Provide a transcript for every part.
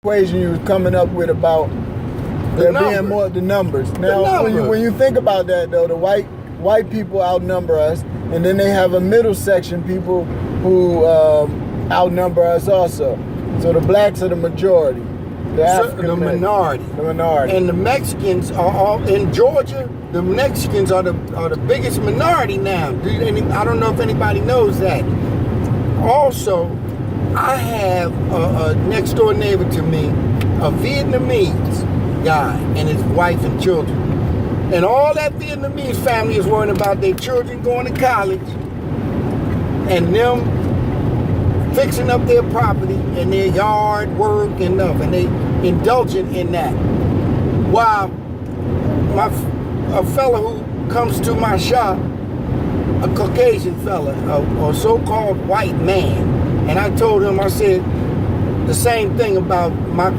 equation you was coming up with about there being more the numbers. Now, when you think about that, though, the white people outnumber us, and then they have a middle section people who outnumber us also. So the blacks are the majority. The minority. The minority. And the Mexicans are all in Georgia. The Mexicans are the biggest minority now. I don't know if anybody knows that. Also, I have a next door neighbor to me, a Vietnamese guy and his wife and children. And all that Vietnamese family is worrying about their children going to college and them fixing up their property and their yard work and stuff, and they indulging in that. While a fella who comes to my shop, a Caucasian fella, a so-called white man, and I told him, I said the same thing about my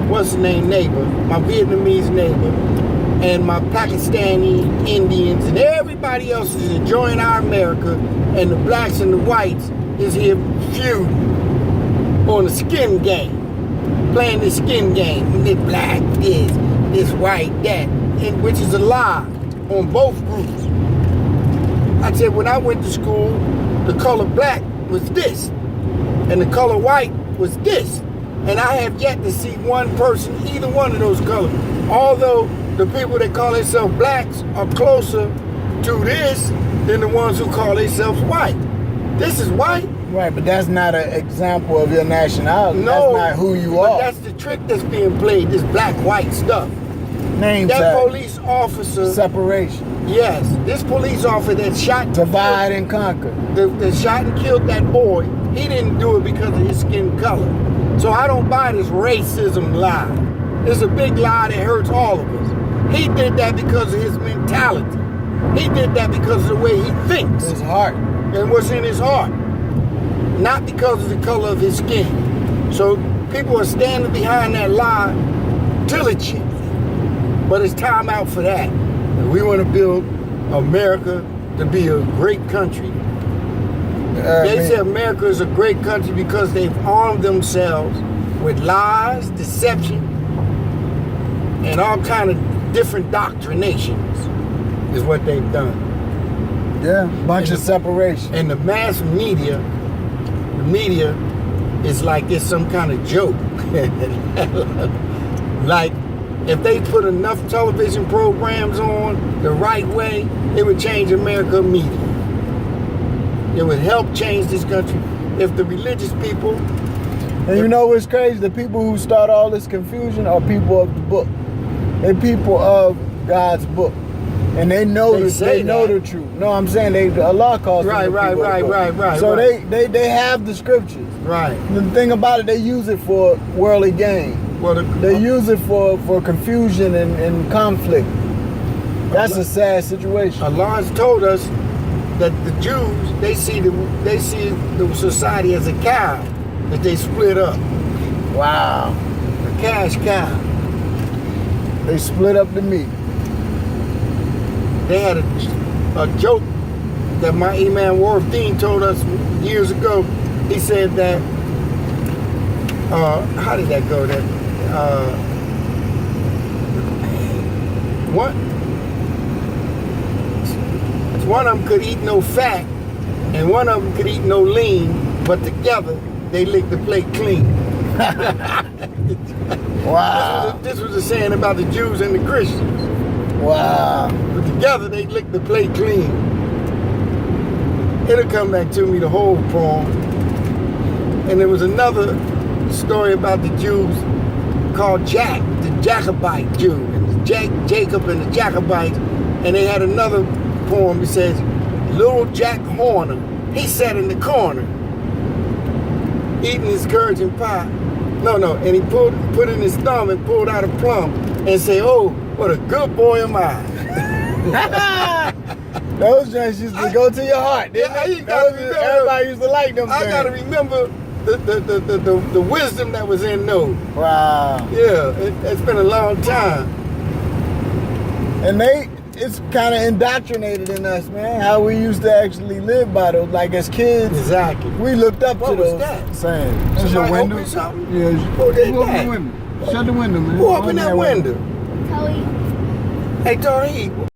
what's the name neighbor, my Vietnamese neighbor, and my Pakistani Indians, and everybody else is enjoying our America, and the blacks and the whites is here feuding on the skin game, playing the skin game. This black, this white, that, and which is a lie on both groups. I said when I went to school, the color black was this, and the color white was this, and I have yet to see one person, either one of those colors. Although the people that call themselves blacks are closer to this than the ones who call themselves white. This is white. Right, but that's not an example of your nationality. No, that's not who you but are. That's the trick that's being played, this black-white stuff. Name that tag. Police officer. Separation. Yes, this police officer that shot. Divide and conquer. That shot and killed that boy, he didn't do it because of his skin color. So I don't buy this racism lie. It's a big lie that hurts all of us. He did that because of his mentality. He did that because of the way he thinks. His heart. And what's in his heart. Not because of the color of his skin. So people are standing behind that lie diligently. But it's time out for that. We want to build America to be a great country. They say America is a great country because they've armed themselves with lies, deception, and all kind of different doctrinations is what they've done. Yeah, bunch of separation. And the mass media, is like it's some kind of joke. Like, if they put enough television programs on the right way, it would change America immediately. It would help change this country if the religious people... And you know what's crazy? The people who start all this confusion are people of the book. They're people of God's book. And they know they know the truth. No, I'm saying Allah calls them right. So they have the scriptures. Right. The thing about it, they use it for worldly gain. Well, they use it for confusion and conflict. That's a sad situation. Allah has told us that the Jews, they see the society as a cow that they split up. Wow. A cash cow. They split up the meat. They had a joke that my Imam Warif Dean told us years ago. He said that, how did that go? That one of them could eat no fat, and one of them could eat no lean, but together they lick the plate clean. Wow. This was the saying about the Jews and the Christians. Wow. But together they lick the plate clean. It'll come back to me, the whole poem. And there was another story about the Jews called Jack, the Jacobite Jew, and Jacob and the Jacobites. And they had another poem that says, little Jack Horner, he sat in the corner, eating his courage and pie. No, and he put in his thumb and pulled out a plum and said, oh, what a good boy am I. Those joints used to go to your heart. Everybody used to like them things. I gotta remember the wisdom that was in those. Wow. Yeah, it's been a long time. And it's kind of indoctrinated in us, man. How we used to actually live by those, like as kids. Exactly. We looked up What to was those that? sayings. That's your Somebody window. open something? Yeah. Who did Who opened that? the window? Shut the window, man. Who opened that window? Tell you. Hey, Tariq.